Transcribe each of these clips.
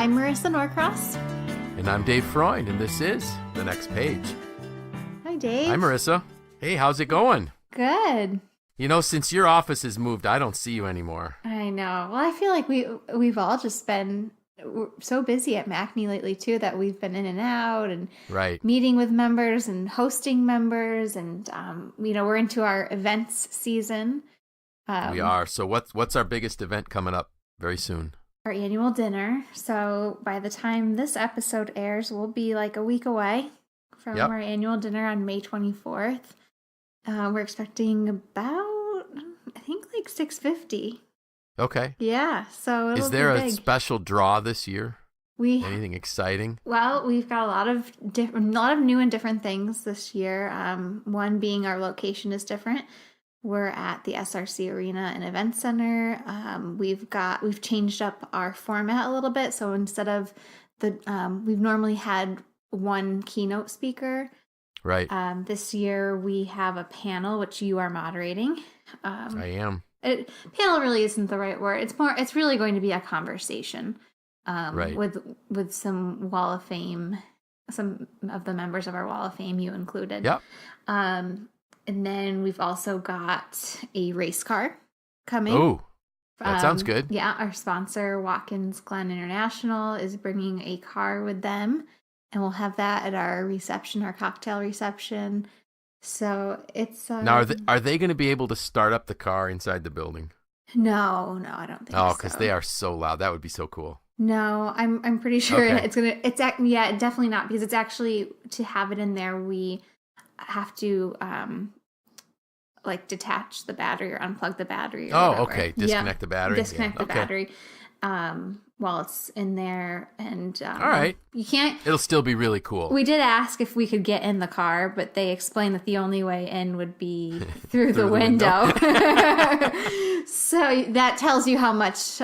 I'm Marisa Norcross. And I'm Dave Freund, and this is The Next Page. Hi, Dave. Hi, Marisa. Hey, how's it going? Good. You know, since your office has moved, I don't see you anymore. I know. Well, I feel like we've all just been so busy at MACNY lately, too, that we've been in and out and Right. meeting with members and hosting members. And, we're into our events season. We are. So what's our biggest event coming up very soon? Our annual dinner. So by the time this episode airs, we'll be like a week away from our annual dinner on May 24th. We're expecting about, I think, like 650. Okay. Yeah. So it'll Is there be a big. special draw this year? Anything exciting? Well, we've got a lot of new and different things this year. One being our location is different. We're at the SRC Arena and Event Center. We've changed up our format a little bit. So instead of we've normally had one keynote speaker. Right. This year we have a panel which you are moderating. I am. Panel really isn't the right word. It's really going to be a conversation. Right. With some Wall of Fame, some of the members of our Wall of Fame, you included. Yep. And then we've also got a race car coming. Oh, that sounds good. Yeah, our sponsor, Watkins Glen International, is bringing a car with them, and we'll have that at our reception, our cocktail reception. So it's Now, are they going to be able to start up the car inside the building? No, I don't think so. Oh, because they are so loud. That would be so cool. No, I'm pretty sure Okay. definitely not, because it's actually, to have it in there, we have to like detach the battery or unplug the battery or whatever. Okay. Disconnect the battery. Disconnect the Okay. battery while it's in there. And All right. you can't. It'll still be really cool. We did ask if we could get in the car, but they explained that the only way in would be through the window. So that tells you how much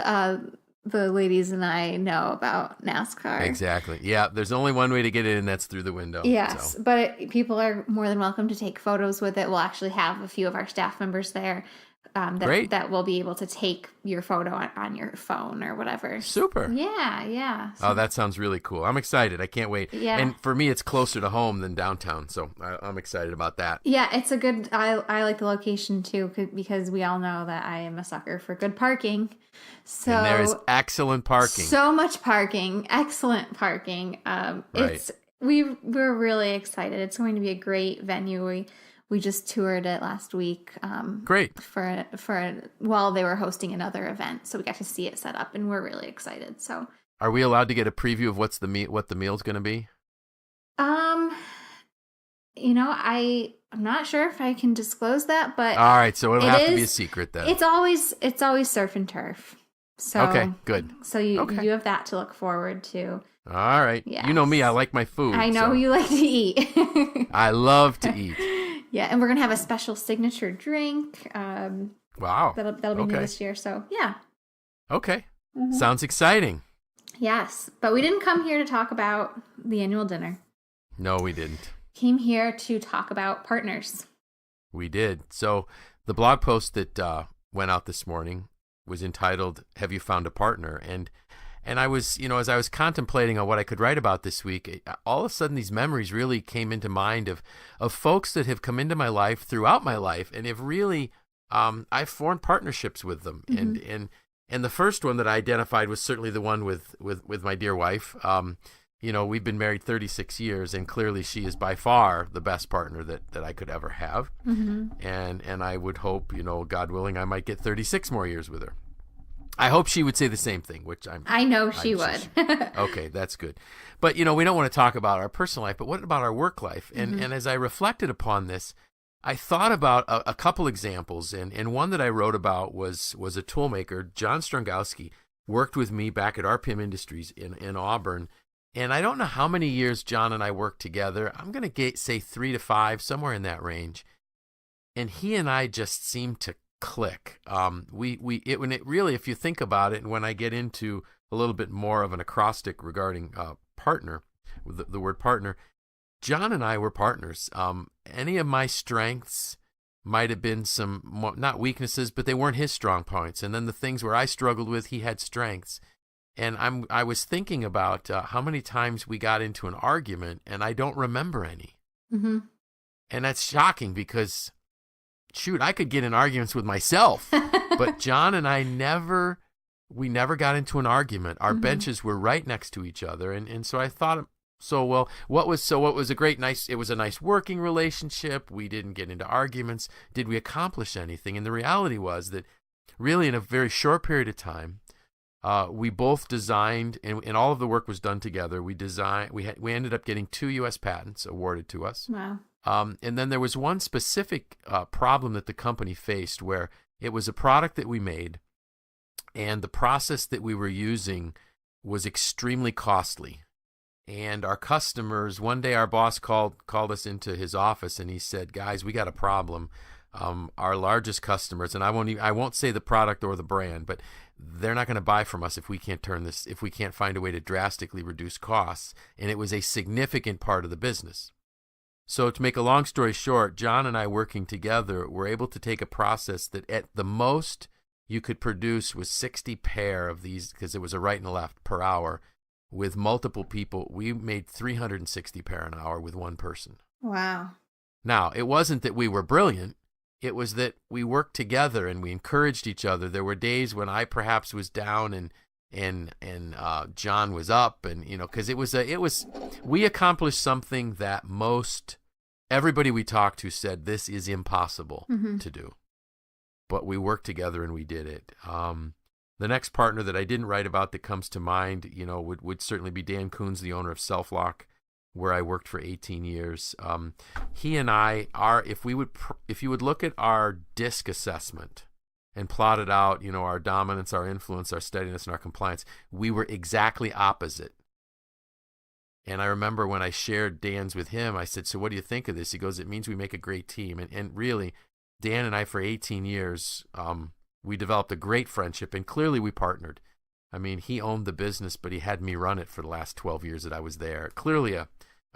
the ladies and I know about NASCAR. Exactly. Yeah, there's only one way to get in, and that's through the window. Yes, So. but people are more than welcome to take photos with it. We'll actually have a few of our staff members there that will be able to take your photo on your phone or whatever. Super. Yeah. Oh, that sounds really cool. I'm excited. I can't wait. Yeah. And for me, it's closer to home than downtown, so I'm excited about that. Yeah, it's a good. I like the location too, because we all know that I am a sucker for good parking. So And there is excellent parking. So much parking, excellent parking. Right. We're really excited. It's going to be a great venue. We just toured it last week. Great. While they were hosting another event, so we got to see it set up, and we're really excited. So, Are we allowed to get a preview of what the meal's going to be? I'm not sure if I can disclose that, but All right, so it'll have to be a secret then. It's always surf and turf. So Okay, good. So you have that to look forward to. All right. Yes. You know me, I like my food. I know so you like to eat. I love to eat. Yeah, and we're gonna have a special signature drink. Wow. That'll be new this year. So yeah. Okay. Mm-hmm. Sounds exciting. Yes, but we didn't come here to talk about the annual dinner. No, we didn't. Came here to talk about partners. We did. So the blog post that went out this morning was entitled, "Have You Found a Partner?" And I was, as I was contemplating on what I could write about this week, all of a sudden these memories really came into mind of folks that have come into my life throughout my life and have really, I've formed partnerships with them. Mm-hmm. And the first one that I identified was certainly the one with my dear wife. We've been married 36 years, and clearly she is by far the best partner that I could ever have. Mm-hmm. And I would hope, God willing, I might get 36 more years with her. I hope she would say the same thing, which I know she would. Okay, that's good. But, we don't want to talk about our personal life, but what about our work life? And as I reflected upon this, I thought about a couple examples, and one that I wrote about was a toolmaker, John Strongowski, worked with me back at RPM Industries in Auburn. And I don't know how many years John and I worked together. I'm going to say 3 to 5, somewhere in that range. And he and I just seemed to click. If you think about it, and when I get into a little bit more of an acrostic regarding partner, with the word partner, John and I were partners. Any of my strengths might have been some, not weaknesses, but they weren't his strong points. And then the things where I struggled with, he had strengths. I was thinking about how many times we got into an argument, and I don't remember any. Mm-hmm. And that's shocking because, shoot, I could get in arguments with myself. But John and I never got into an argument. Our benches were right next to each other. And so I thought, what was it was a nice working relationship. We didn't get into arguments. Did we accomplish anything? And the reality was that really in a very short period of time, we both designed, and all of the work was done together. We ended up getting 2 U.S. patents awarded to us. Wow. And then there was one specific problem that the company faced where it was a product that we made, and the process that we were using was extremely costly. And our customers, one day our boss called us into his office, and he said, "Guys, we got a problem. Our largest customers," and I won't say the product or the brand, but they're not going to buy from us if we can't find a way to drastically reduce costs. And it was a significant part of the business. So to make a long story short, John and I working together were able to take a process that at the most you could produce was 60 pair of these, because it was a right and a left per hour. With multiple people, we made 360 pair an hour with one person. Wow. Now, it wasn't that we were brilliant. It was that we worked together and we encouraged each other. There were days when I perhaps was down and John was up, and because we accomplished something that everybody we talked to said this is impossible to do, but we worked together and we did it. The next partner that I didn't write about that comes to mind, would certainly be Dan Coons, the owner of SelfLock, where I worked for 18 years. He and I are, if you would look at our DISC assessment and plot it out, our dominance, our influence, our steadiness, and our compliance, we were exactly opposite. And I remember when I shared Dan's with him, I said, "So what do you think of this?" He goes, "It means we make a great team." And really, Dan and I for 18 years, we developed a great friendship, and clearly we partnered. I mean, he owned the business, but he had me run it for the last 12 years that I was there. Clearly a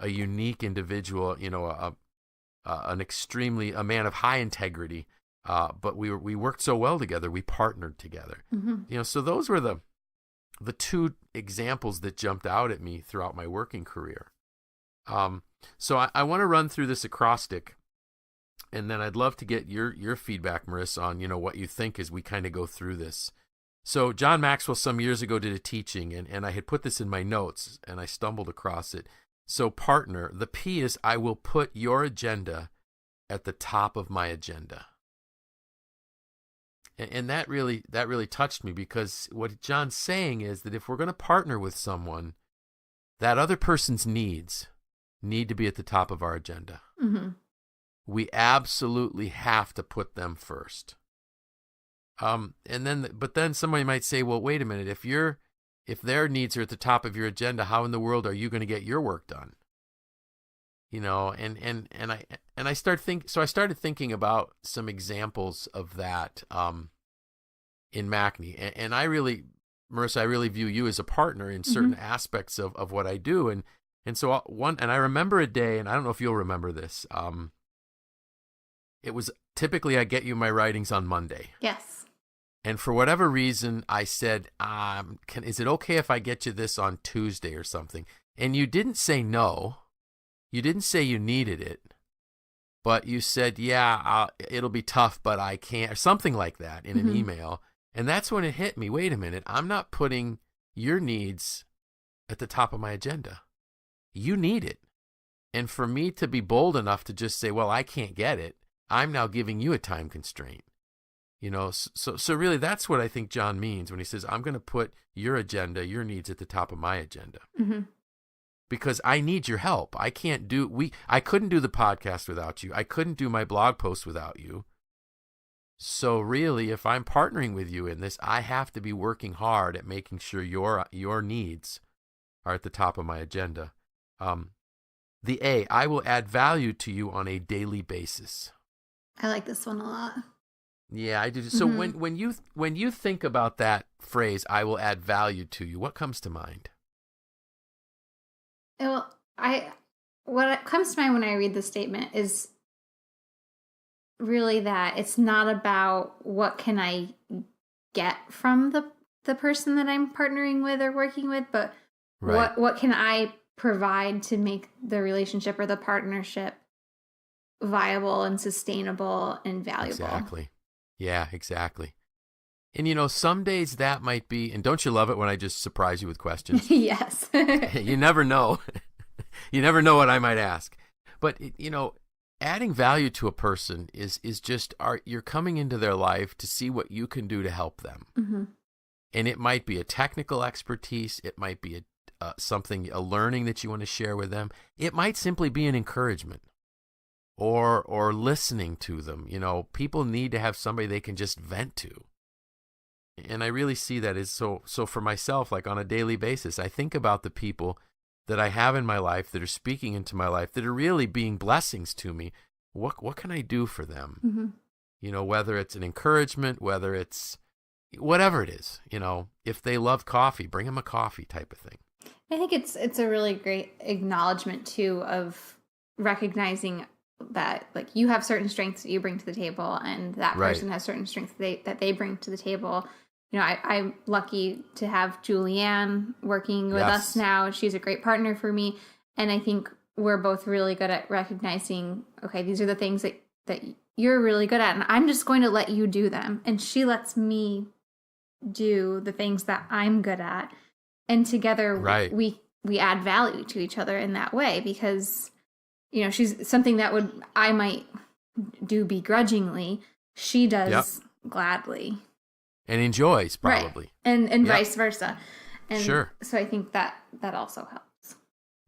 unique individual, a man of high integrity, but we worked so well together, we partnered together. So those were the 2 examples that jumped out at me throughout my working career. So I want to run through this acrostic, and then I'd love to get your feedback, Marissa, on what you think as we kind of go through this. So John Maxwell some years ago did a teaching, and I had put this in my notes, and I stumbled across it. So partner, the P is, I will put your agenda at the top of my agenda. And that really touched me, because what John's saying is that if we're going to partner with someone, that other person's needs need to be at the top of our agenda. We absolutely have to put them first. But then somebody might say, well, wait a minute, if their needs are at the top of your agenda, how in the world are you going to get your work done? I started thinking about some examples of that in Macne. And Marissa, I really view you as a partner in certain aspects of what I do. And so I remember a day, and I don't know if you'll remember this. It was typically I get you my writings on Monday. Yes. And for whatever reason, I said, is it okay if I get you this on Tuesday or something? And you didn't say no. You didn't say you needed it. But you said, yeah, it'll be tough, but I can't, or something like that in an email. And that's when it hit me. Wait a minute. I'm not putting your needs at the top of my agenda. You need it. And for me to be bold enough to just say, well, I can't get it, I'm now giving you a time constraint. So really that's what I think John means when he says, I'm going to put your agenda, your needs at the top of my agenda. Because I need your help. I couldn't do the podcast without you. I couldn't do my blog post without you. So really, if I'm partnering with you in this, I have to be working hard at making sure your needs are at the top of my agenda. The A, I will add value to you on a daily basis. I like this one a lot. Yeah, I do. So when you think about that phrase, I will add value to you, what comes to mind? Well, what comes to mind when I read this statement is really that it's not about what can I get from the the person that I'm partnering with or working with, but Right. what can I provide to make the relationship or the partnership viable and sustainable and valuable? Exactly. Yeah, exactly. And some days that might be, and don't you love it when I just surprise you with questions? Yes. You never know. You never know what I might ask. But, adding value to a person is just you're coming into their life to see what you can do to help them. Mm-hmm. And it might be a technical expertise. It might be a learning that you want to share with them. It might simply be an encouragement or listening to them. People need to have somebody they can just vent to. And I really see that as so for myself, like on a daily basis, I think about the people that I have in my life that are speaking into my life that are really being blessings to me. What can I do for them? Mm-hmm. Whether it's an encouragement, whether it's whatever it is, if they love coffee, bring them a coffee type of thing. I think it's a really great acknowledgement too of recognizing that like you have certain strengths that you bring to the table and that person has certain strengths that they bring to the table. I'm lucky to have Julianne working with us now. She's a great partner for me. And I think we're both really good at recognizing, okay, these are the things that you're really good at, and I'm just going to let you do them. And she lets me do the things that I'm good at. And together we add value to each other in that way because, she's something that I might do begrudgingly. She does gladly. And enjoys, probably. Right. And vice versa. And sure. So I think that also helps.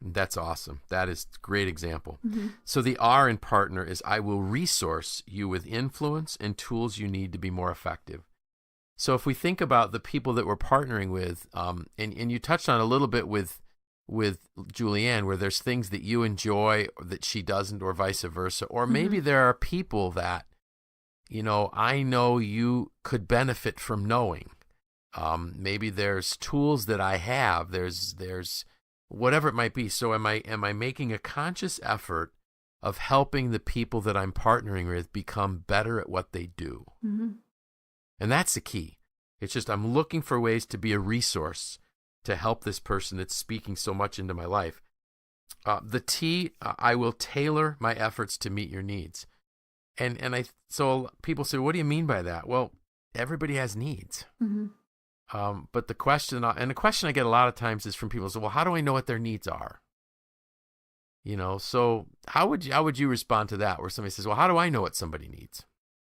That's awesome. That is a great example. Mm-hmm. So the R in partner is I will resource you with influence and tools you need to be more effective. So if we think about the people that we're partnering with, and you touched on a little bit with Julianne, where there's things that you enjoy or that she doesn't or vice versa, or maybe there are people that, I know you could benefit from knowing. Maybe there's tools that I have. There's whatever it might be. So am I making a conscious effort of helping the people that I'm partnering with become better at what they do? Mm-hmm. And that's the key. It's just I'm looking for ways to be a resource to help this person that's speaking so much into my life. The T, I will tailor my efforts to meet your needs. So people say, what do you mean by that? Well, everybody has needs. Mm-hmm. But the question I get a lot of times is from people say, well, how do I know what their needs are? So how would you respond to that? Where somebody says, well, how do I know what somebody needs?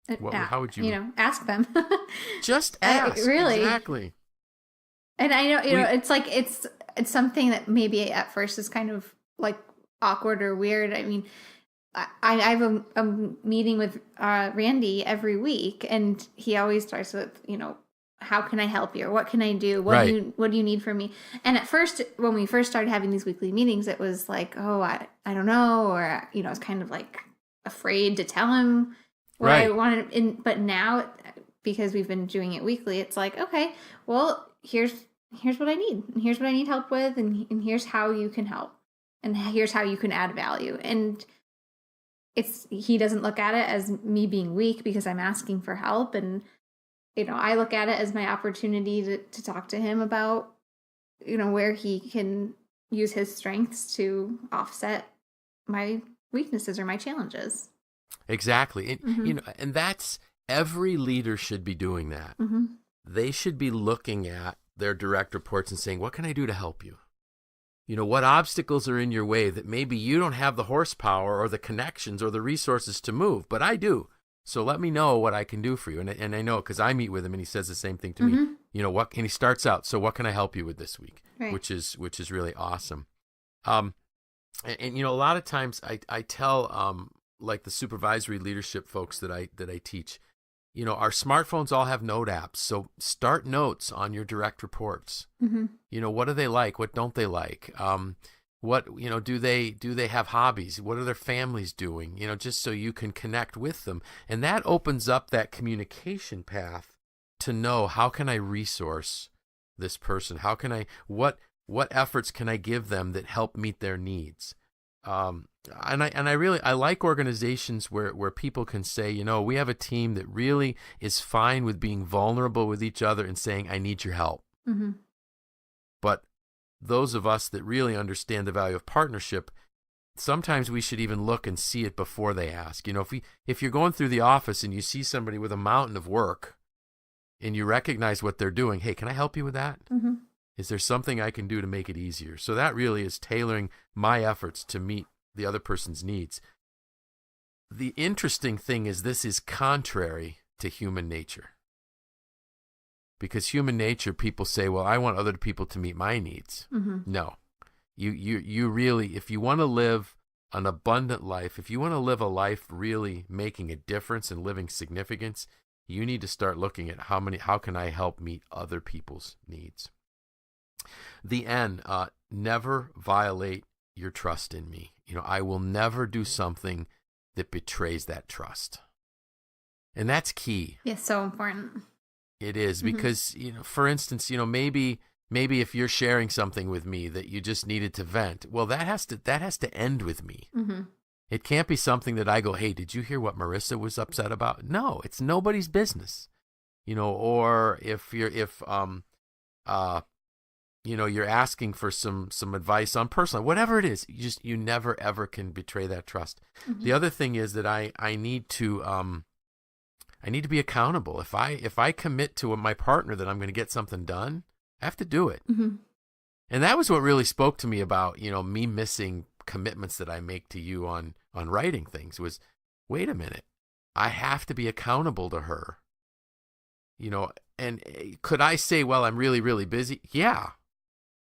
How would you? Ask them. Just ask. Really. Exactly. And I know, it's like, it's something that maybe at first is kind of like awkward or weird. I mean, I have a meeting with Randy every week, and he always starts with, how can I help you? Or what can I do? What do you need from me? And at first, when we first started having these weekly meetings, it was like, oh, I don't know. Or, I was kind of like afraid to tell him what I wanted. But now, because we've been doing it weekly, it's like, okay, well, here's what I need. And here's what I need help with. And here's how you can help. And here's how you can add value. And he doesn't look at it as me being weak because I'm asking for help. And, I look at it as my opportunity to talk to him about, where he can use his strengths to offset my weaknesses or my challenges. Exactly. And, and that's, every leader should be doing that. Mm-hmm. They should be looking at their direct reports and saying, what can I do to help you? What obstacles are in your way that maybe you don't have the horsepower or the connections or the resources to move, but I do. So let me know what I can do for you. And I know because I meet with him and he says the same thing to me. And he starts out, so what can I help you with this week? Right. Which is really awesome. And a lot of times I tell like the supervisory leadership folks that I teach, our smartphones all have note apps. So start notes on your direct reports. Mm-hmm. What do they like? What don't they like? What, do they have hobbies? What are their families doing? Just so you can connect with them. And that opens up that communication path to know, how can I resource this person? How can I, what efforts can I give them that help meet their needs? And I like organizations where people can say, we have a team that really is fine with being vulnerable with each other and saying, I need your help. Mm-hmm. But those of us that really understand the value of partnership, sometimes we should even look and see it before they ask. If you're going through the office and you see somebody with a mountain of work and you recognize what they're doing, hey, can I help you with that? Mm-hmm. Is there something I can do to make it easier? So that really is tailoring my efforts to meet the other person's needs. The interesting thing is this is contrary to human nature. Because human nature, people say, well, I want other people to meet my needs. Mm-hmm. No. You really, if you want to live an abundant life, if you want to live a life really making a difference and living significance, you need to start looking at how can I help meet other people's needs. The N, never violate your trust in me. I will never do something that betrays that trust. And that's key. It's so important. It is because, for instance, maybe if you're sharing something with me that you just needed to vent, well, that has to end with me. Mm-hmm. It can't be something that I go, hey, did you hear what Marissa was upset about? No, it's nobody's business. Or if you're asking for some advice on personal, whatever it is, you never ever can betray that trust. Mm-hmm. The other thing is that I need to be accountable. If I commit to my partner that I'm going to get something done, I have to do it. Mm-hmm. And that was what really spoke to me about, me missing commitments that I make to you on writing things was, wait a minute, I have to be accountable to her. And could I say, well, I'm really, really busy? Yeah.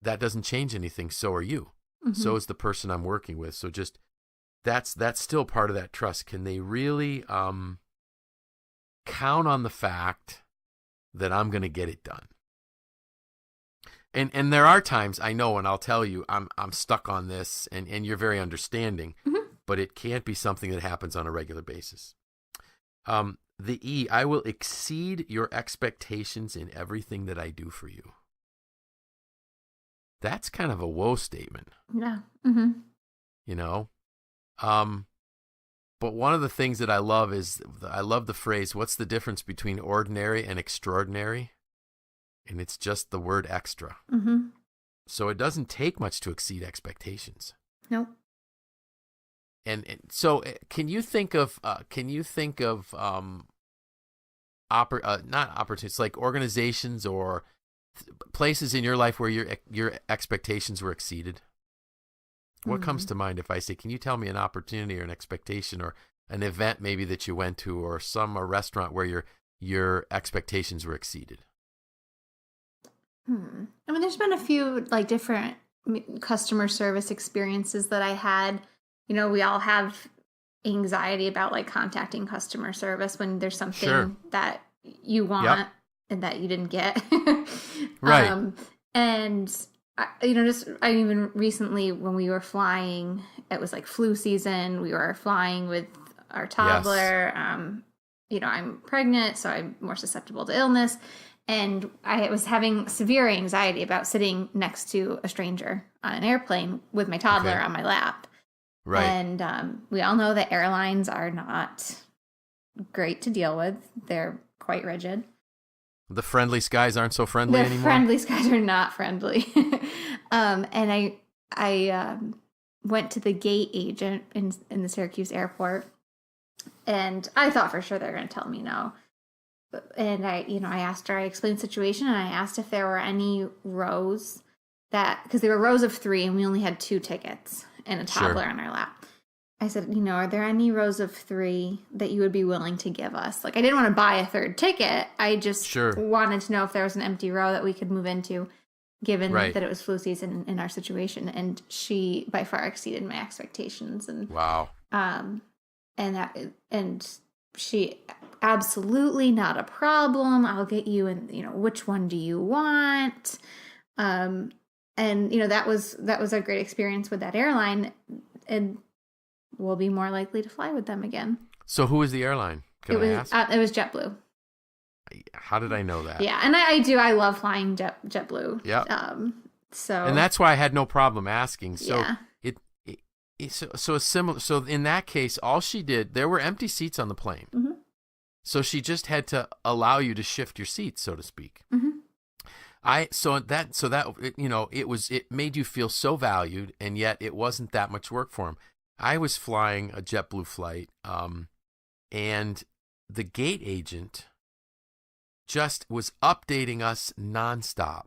That doesn't change anything. So are you. Mm-hmm. So is the person I'm working with. So just that's still part of that trust. Can they really count on the fact that I'm going to get it done? And there are times I know, and I'll tell you, I'm stuck on this, and you're very understanding, mm-hmm. but it can't be something that happens on a regular basis. The E, I will exceed your expectations in everything that I do for you. That's kind of a whoa statement. Yeah. Mm-hmm. But one of the things that I love is, I love the phrase, what's the difference between ordinary and extraordinary? And it's just the word extra. Mm-hmm. So it doesn't take much to exceed expectations. Nope. And so can you think of not opportunities, like organizations or places in your life where your expectations were exceeded? What comes to mind if I say, can you tell me an opportunity or an expectation or an event maybe that you went to, or a restaurant where your expectations were exceeded? I mean, there's been a few different customer service experiences that I had. We all have anxiety about contacting customer service when there's something sure. that you want yep. and that you didn't get. Right. And I even recently when we were flying, it was flu season. We were flying with our toddler. Yes. I'm pregnant, so I'm more susceptible to illness. And I was having severe anxiety about sitting next to a stranger on an airplane with my toddler on my lap. Right. And we all know that airlines are not great to deal with. They're quite rigid. The friendly skies aren't so friendly anymore? The friendly skies are not friendly. And I went to the gate agent in the Syracuse airport, and I thought for sure they were going to tell me no. And I asked her, I explained the situation, and I asked if there were any rows because there were rows of 3 and we only had 2 tickets and a toddler on our lap. I said, are there any rows of 3 that you would be willing to give us? I didn't want to buy a 3rd ticket. I just wanted to know if there was an empty row that we could move into, given that it was flu season in our situation. And she by far exceeded my expectations. And wow. And she, absolutely not a problem. I'll get you in, which one do you want? And that was a great experience with that airline, and we'll be more likely to fly with them again. So who is the airline? Can I ask? It was JetBlue. How did I know that? Yeah, and I love flying JetBlue. Yeah. And that's why I had no problem asking. So so a similar. So in that case, all she did, there were empty seats on the plane. Mm-hmm. So she just had to allow you to shift your seats, so to speak. Mm-hmm. It made you feel so valued, and yet it wasn't that much work for him. I was flying a JetBlue flight, and the gate agent just was updating us nonstop.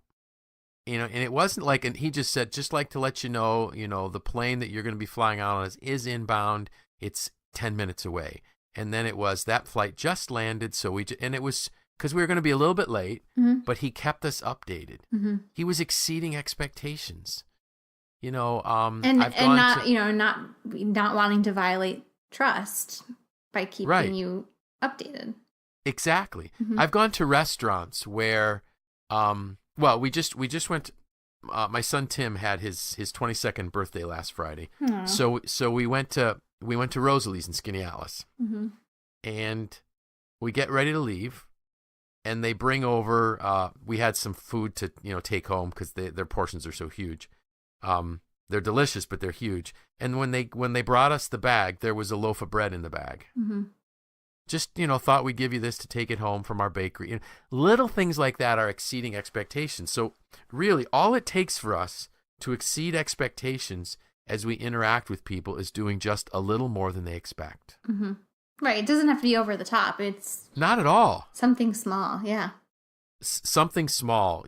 And it wasn't like, and he just said, just like to let you know, the plane that you're going to be flying out on is inbound. It's 10 minutes away. And then it was, that flight just landed. And it was because we were going to be a little bit late, Mm-hmm. but he kept us updated. Mm-hmm. He was exceeding expectations. And I've not gone not wanting to violate trust by keeping Right. you updated. Exactly. Mm-hmm. I've gone to restaurants where, we just went. My son Tim had his 22nd birthday last Friday, Aw. so we went to Rosalie's in Skaneateles, Mm-hmm. and we get ready to leave, and they bring over. We had some food to take home because their portions are so huge. They're delicious, but they're huge. And when they brought us the bag, there was a loaf of bread in the bag. Mm-hmm. Just, thought we'd give you this to take it home from our bakery. Little things like that are exceeding expectations. So really, all it takes for us to exceed expectations as we interact with people is doing just a little more than they expect. Mm-hmm. Right. It doesn't have to be over the top. It's Not at all. something small. Yeah. Something small,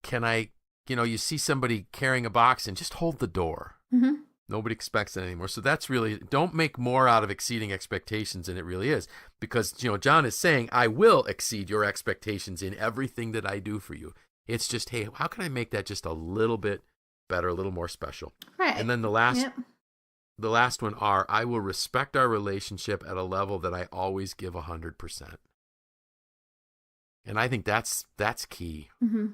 can I, you see somebody carrying a box and just hold the door. Mm-hmm. Nobody expects it anymore. So that's really, don't make more out of exceeding expectations than it really is. Because, John is saying, I will exceed your expectations in everything that I do for you. It's just, hey, how can I make that just a little bit better, a little more special? Right. And then the last one are, I will respect our relationship at a level that I always give 100%. And I think that's key. Mm-hmm.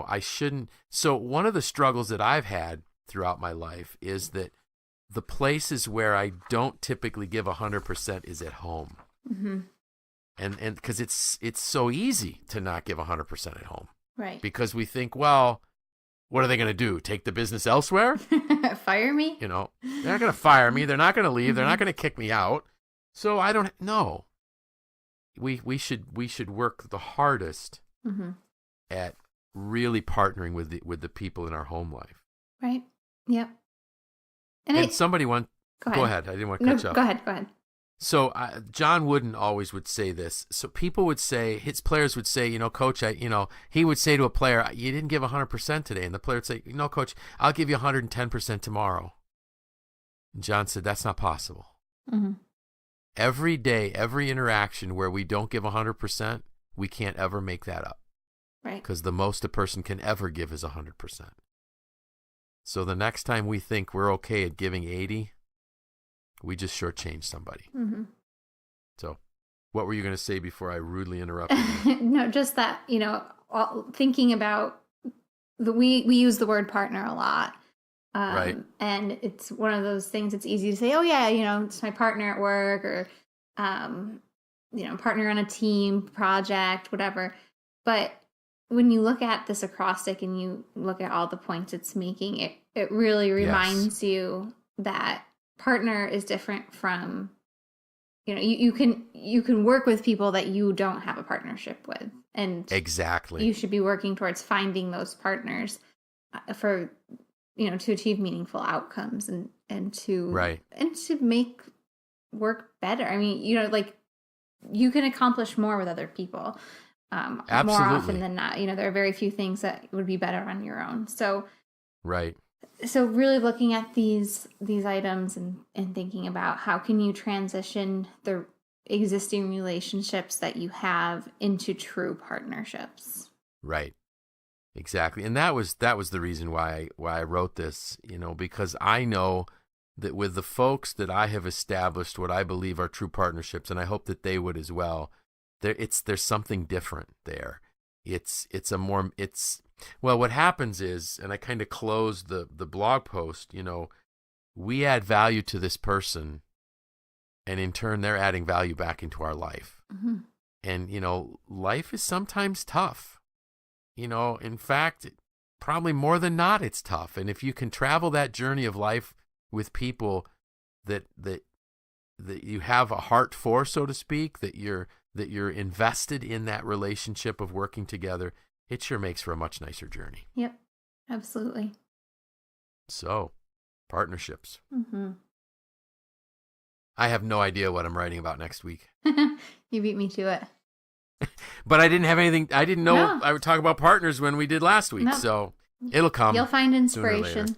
I shouldn't. So one of the struggles that I've had throughout my life is that the places where I don't typically give 100% is at home. Mm-hmm. And because it's so easy to not give 100% at home. Right. Because we think, well, what are they going to do? Take the business elsewhere? Fire me? They're not going to fire me. They're not going to leave. Mm-hmm. They're not going to kick me out. So I don't know. We should work the hardest Mm-hmm. at really partnering with the people in our home life. Right. Yep. And somebody went. Go ahead. I didn't want to cut you off. Go ahead. So John Wooden always would say this. So people would say, his players would say, Coach, he would say to a player, you didn't give 100% today. And the player would say, no, Coach, I'll give you 110% tomorrow. And John said, that's not possible. Mm-hmm. Every day, every interaction where we don't give 100%, we can't ever make that up. Right. Because the most a person can ever give is 100%. So the next time we think we're okay at giving 80, we just shortchange somebody. Mm-hmm. So what were you going to say before I rudely interrupted you? No, just that, thinking about we use the word partner a lot. Right. And it's one of those things it's easy to say, oh yeah, it's my partner at work or, partner on a team project, whatever. But when you look at this acrostic and you look at all the points it's making, it really reminds you that partner is different from, you can work with people that you don't have a partnership with. And exactly, you should be working towards finding those partners for, to achieve meaningful outcomes and to make work better. I mean, you can accomplish more with other people. Absolutely. More often than not, there are very few things that would be better on your own. So, right. So really looking at these items and thinking about how can you transition the existing relationships that you have into true partnerships. Right. Exactly. And that was the reason why I wrote this, because I know that with the folks that I have established what I believe are true partnerships, and I hope that they would as well, there's something different there. Well, what happens is, and I kind of close the blog post, we add value to this person, and in turn, they're adding value back into our life. Mm-hmm. And, life is sometimes tough. In fact, probably more than not, it's tough. And if you can travel that journey of life with people that you have a heart for, so to speak, that you're invested in that relationship of working together, it sure makes for a much nicer journey. Yep, absolutely. So, partnerships. Mm-hmm. I have no idea what I'm writing about next week. You beat me to it. But I didn't have anything. I didn't know No. I would talk about partners when we did last week. No. So it'll come. You'll find sooner or later. inspiration.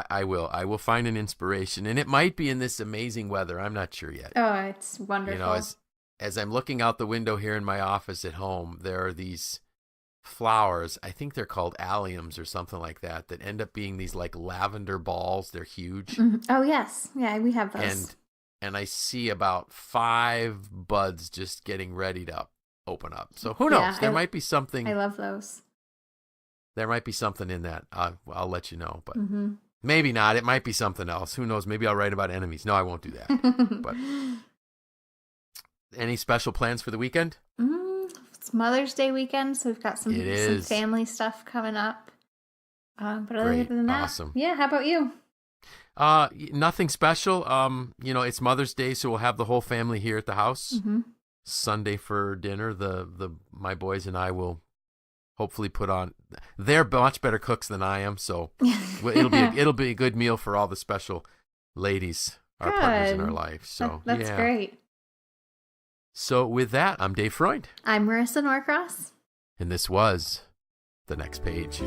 I will. I will find an inspiration. And it might be in this amazing weather. I'm not sure yet. Oh, it's wonderful. You know, as I'm looking out the window here in my office at home, there are these flowers. I think they're called alliums or something like that end up being these like lavender balls. They're huge. Mm-hmm. Oh, yes. Yeah, we have those. And I see about 5 buds just getting ready to open up. So who knows? There might be something. I love those. There might be something in that. I'll let you know, but mm-hmm. maybe not. It might be something else. Who knows? Maybe I'll write about enemies. No, I won't do that. But any special plans for the weekend? It's Mother's Day weekend, so we've got some is. family stuff coming up. But other Great. than that, Awesome. Yeah. How about you? Nothing special. You know, it's Mother's Day, so we'll have the whole family here at the house. Mm-hmm. Sunday for dinner. My boys and I will hopefully put on. They're much better cooks than I am, so it'll be a good meal for all the special ladies, our partners in our life. So that's great. So with that, I'm Dave Freund. I'm Marisa Norcross. And this was The Next Page.